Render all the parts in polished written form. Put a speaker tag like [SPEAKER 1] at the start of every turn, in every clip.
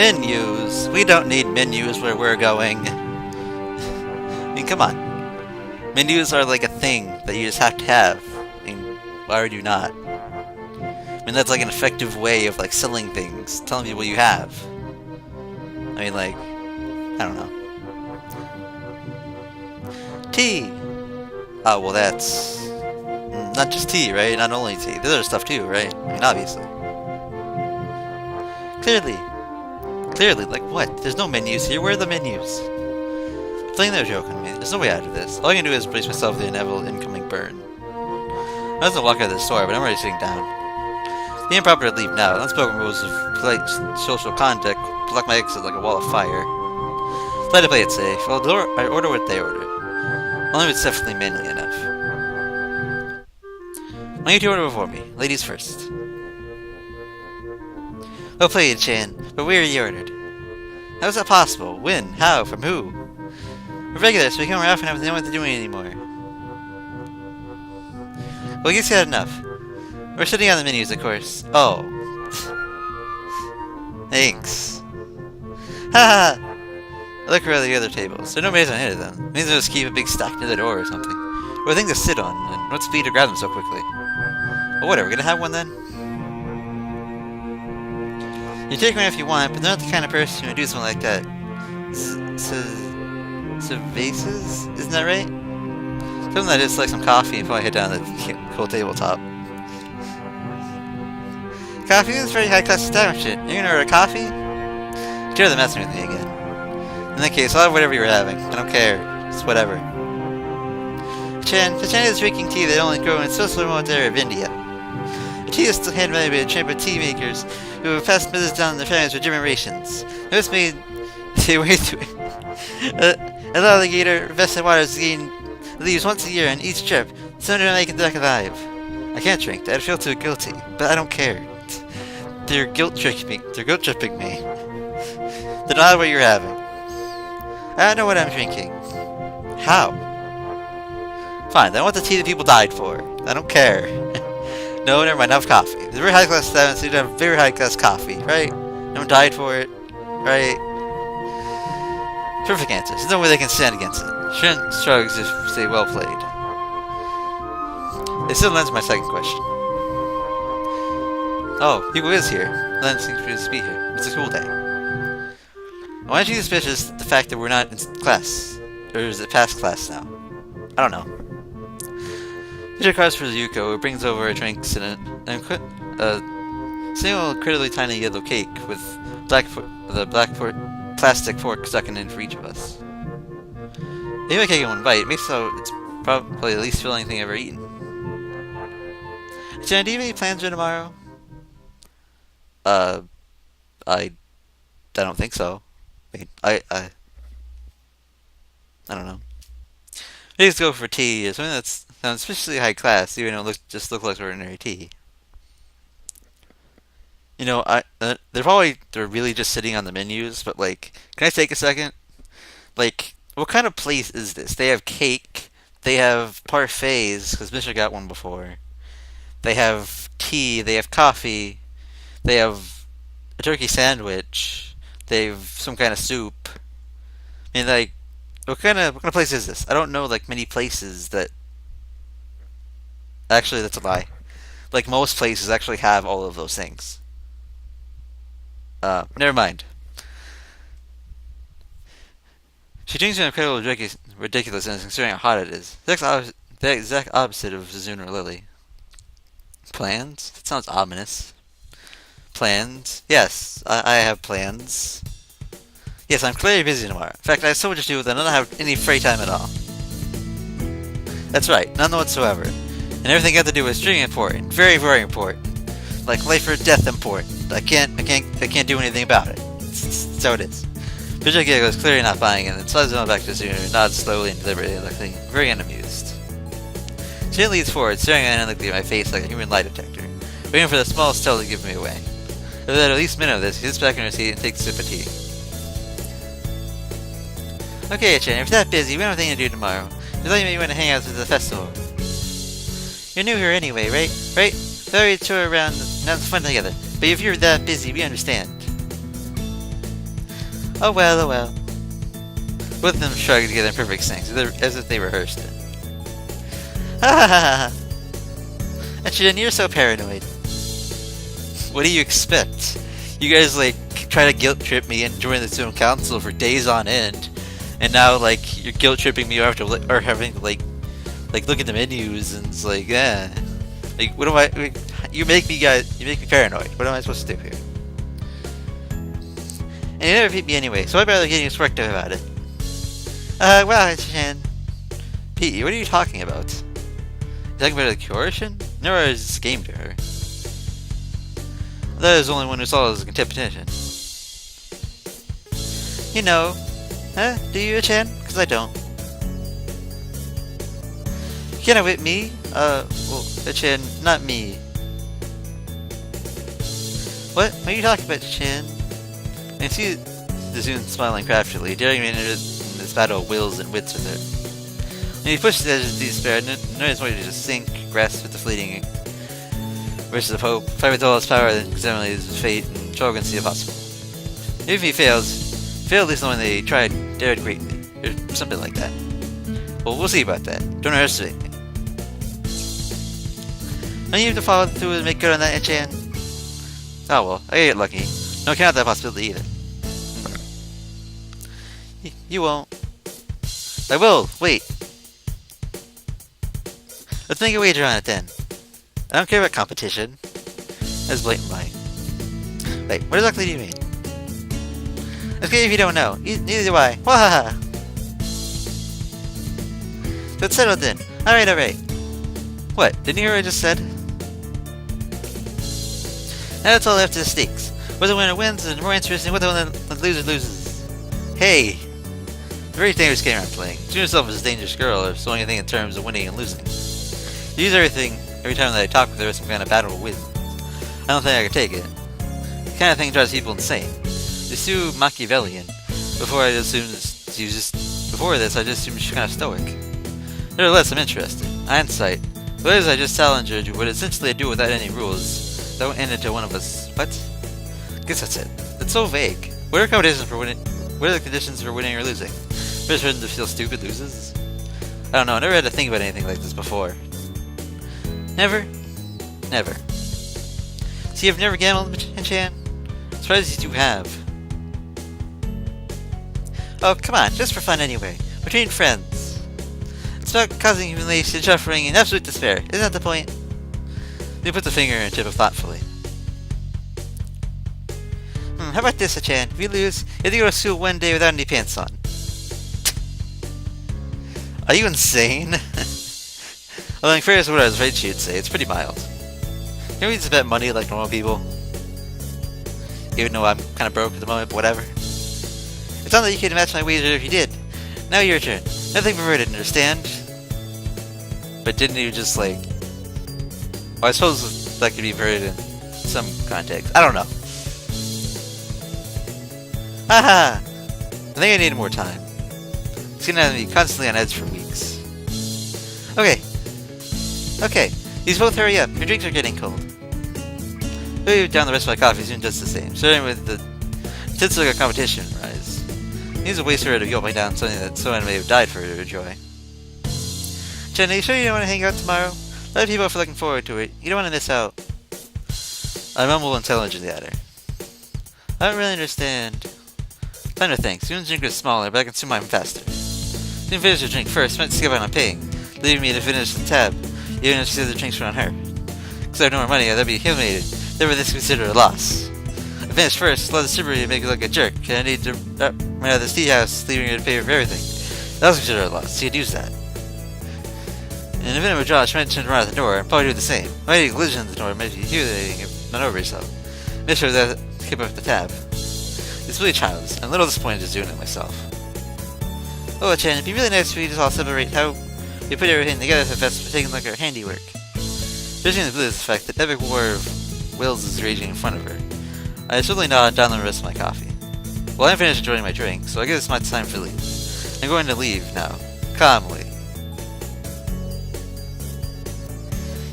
[SPEAKER 1] Menus? We don't need menus where we're going. I mean, come on. Menus are like a thing that you just have to have. I mean, why would you not? I mean, that's like an effective way of like selling things, telling people you have. I mean, like, I don't know. Tea! Oh, well, that's not just tea, right? Not only tea. There's other stuff too, right? I mean, obviously. Clearly, like what? There's no menus here. Where are the menus? Playing their joke on me. There's no way out of this. All I can do is brace myself for the inevitable incoming burn. I was gonna walk out of the store, but I'm already sitting down. The improper to leave now. Unspoken rules of polite social conduct block my exit like a wall of fire. Try to play it safe. I order what they order. Only if it's definitely manly enough. Why don't you order before me? Ladies first. Well played, Chan, but where are you ordered? How is that possible? When? How? From who? We're regulars, so we come more often and don't have to do it anymore. Well, I guess you had enough. We're sitting on the menus, of course. Oh. Thanks. Haha! I look around the other tables. There's nobody's on any of them. It means they'll just keep a big stack near the door or something. Or a thing to sit on, and what speed to grab them so quickly. Well, whatever, we're gonna have one then? You take one if you want, but they're not the kind of person who would do something like that. Vases? Isn't that right? Something that is like some coffee before I head down the cool tabletop. Coffee is very high class establishment. You're gonna order coffee? You're the messing with me again. In that case, I'll have whatever you're having. I don't care. It's whatever. Chan is drinking tea that only grow in so remote area of India. The tea is still handmade by a tramp of tea makers who have passed business down their families for generations. It was made their way through an alligator invested waters gain leaves once a year on each trip. Some don't make it back alive. I can't drink that. I feel too guilty, but I don't care. They're guilt tripping me. They're not what you're having. I don't know what I'm drinking. How? Fine, then I want the tea that people died for. I don't care. No, never mind, I have coffee. It's a very high class stuff, so you have very high class coffee, right? No one died for it, right? Perfect answer. There's no way they can stand against it. Shouldn't shrugs if say well played. It still lends my second question. Oh, people is here. Len seems to be here. It's a cool day. Why aren't you suspicious the fact that we're not in class? Or is it past class now? I don't know. Teacher cards for Yuko, who brings over a drinks and a single incredibly tiny yellow cake with black plastic fork stuck in it for each of us. Maybe I can't get one bite. Maybe so. It's probably the least filling thing I've ever eaten. Jen, do you have any plans for tomorrow? I don't think so. Wait, I don't know. Maybe let's go for tea or something that's sounds especially high class, even though it just looks like ordinary tea. You know, they're really just sitting on the menus, but like, can I take a second? Like, what kind of place is this? They have cake, they have parfaits, because Misha got one before. They have tea, they have coffee, they have a turkey sandwich, they have some kind of soup. I mean, like, what kind of place is this? I don't know, like, many places that... Actually, that's a lie. Like, most places actually have all of those things. Never mind. She drinks an incredible ridiculousness considering how hot it is. The exact opposite of Shizune or Lily. Plans? That sounds ominous. Plans? Yes, I have plans. Yes, I'm clearly busy tomorrow. In fact, I have so much to do that I don't have any free time at all. That's right, none whatsoever. And everything I have to do is extremely important. Very, very important. Like life or death important. I can't do anything about it. That's how it is. Vijay Gigo is clearly not buying it, and slides on back to Shizune and nods slowly and deliberately, looking very unamused. She leans forward, staring analytically at my face like a human lie detector, waiting for the smallest tell to give me away. Within at least a minute of this, he sits back in her seat and takes a sip of tea. Okay, Chan, if you're that busy, we don't have anything to do tomorrow. Just thought you maybe want to hang out at the festival. You're new here anyway, right? Right? Thought we'd tour around and have fun together. But if you're that busy, we understand. Oh well, oh well. Both of them shrugged together in perfect sync, as if they rehearsed it. Ha ha ha ha! Shizune, you're so paranoid. What do you expect? You guys, like, try to guilt trip me and join the student council for days on end, and now, like, you're guilt tripping me after, or having to, like, look at the menus, and it's like, like, what am I? You make me paranoid. What am I supposed to do here? And you never beat me anyway, so I'd rather getting worked up about it. Well, Shizune. Pete, what are you talking about? You talking about a coercion? No, I was just game to her. That is the only one who saw it as a competition. You know. Huh? Do you, Chan? Because I don't. You can't outwit me? Well, Chan, not me. What? What are you talking about, Chan? I see Shizune smiling craftily, daring me into this battle of wills and wits with her. When he pushed the edge of despair, noticed wanted to just sink, grasp with the fleeting wishes of hope, fight with all his power, then examine his fate, and try and see if possible. If he fails, fail at least knowing they tried, dared greatly, or something like that. Well, we'll see about that. Don't underestimate me. Don't you have to follow through and make good on that, Chan? Oh well, I get lucky. Don't count that possibility either. You won't. I will. Wait. Let's make a wager on it then. I don't care about competition. That's blatant lying. Wait, what exactly do you mean? It's okay if you don't know. Neither do I. Wahaha! So it's settled then. Alright, alright. What? Didn't you hear what I just said? Now that's all left to the stakes. Whether the winner wins is more interesting, whether the loser loses. Hey! It's a very dangerous game I'm playing. Doing yourself as a dangerous girl or so anything in terms of winning and losing. You use everything every time that I talk with her, some kind of battle with. I don't think I could take it. The kind of thing drives people insane. It's too Machiavellian. Before this, I just assumed she's kind of stoic. Nevertheless, I'm interested. Hindsight. What is I just challenge her to what essentially I do without any rules. Don't end until one of us. What? Guess that's it. It's so vague. What are competitions for winning? What are the conditions for winning or losing? First person to feel stupid loses? I don't know. I never had to think about anything like this before. Never? Never. See, I've never gambled, Chan. I'm surprised you have. Oh, come on. Just for fun anyway. Between friends. It's about causing humiliation, suffering, and absolute despair. Isn't that the point? They put the finger in tip thoughtfully. How about this, Chan? If you lose, you have to go to school one day without any pants on. Are you insane? Well, in fairness to what I was afraid she'd say, it's pretty mild. Can we just bet money like normal people? Even though I'm kind of broke at the moment, but whatever. It's not that you could match my wager if you did. Now your turn. Nothing perverted, understand? But didn't you just like... Well, I suppose that could be perverted in some context. I don't know. Haha! I think I need more time. It's gonna have me constantly on edge for weeks. Okay. Okay. These both hurry up. Your drinks are getting cold. I'll down the rest of my coffee soon just the same. Starting with the intensity of competition rise. He's a waster to gulping down something that someone may have died for to enjoy. Jen, are you sure you don't want to hang out tomorrow? A lot of people are looking forward to it. You don't want to miss out. I mumble intelligently at her. I don't really understand. Time to think. Soon's drink is smaller, but I consume mine faster. Soon finish the drink first, might skip out on paying, leaving me to finish the tab, even if she says the drinks were on her. Because I have no more money, I'd be humiliated. Never this considered a loss. I finish first, let the stripper make it look like a jerk, and I need to run out of this tea house, leaving her to pay for everything. That was considered a loss, so you'd use that. In the event of a draw, she might turn around at the door and probably do the same. I might be a collision at the door, might be humiliating if not over yourself. Make sure that keep up the tab. It's really childish. I'm a little disappointed just doing it myself. Oh, Chen, it'd be really nice if we just all celebrate how we put everything together for fest for taking a look at our handiwork. Especially in the blue is the fact that epic war of wills is raging in front of her. I suddenly nod down the rest of my coffee. Well, I'm finished enjoying my drink, so I guess it's my time to leave. I'm going to leave now. Calmly.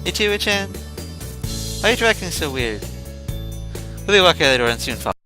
[SPEAKER 1] You too, Chan? Why are you acting so weird? We'll walk out the door and soon follow.